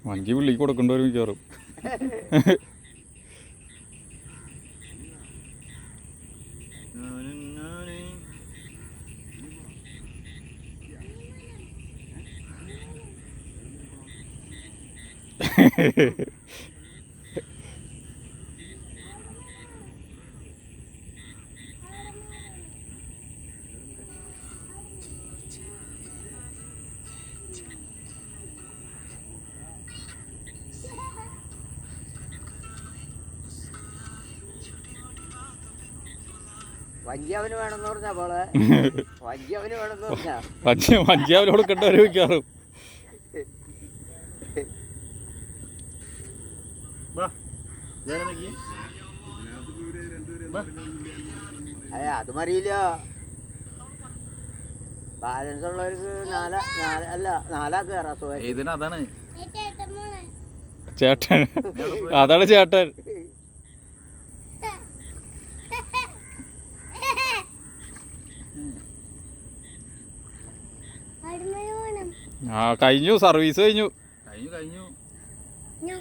വഞ്ചി പുള്ളിക്ക് കൊടുക്കേണ്ട വരും മിക്കവാറും. വഞ്ചിയവന് വേണമെന്ന് പറഞ്ഞാ പോലെ വഞ്ചിയവന് വേണമെന്ന് പറഞ്ഞാ വഞ്ചി അവന് കൊടുക്കേണ്ട വരും മിക്കവാറും. അതെ അത് മറിയില്ല. ബാലൻസ് ഉള്ളവർക്ക് നാലാ കയറാ സുഖം. അതാണ് ചേട്ടൻ, അതാണ് ചേട്ടൻ. ആ കഴിഞ്ഞു, സർവീസ് കഴിഞ്ഞു.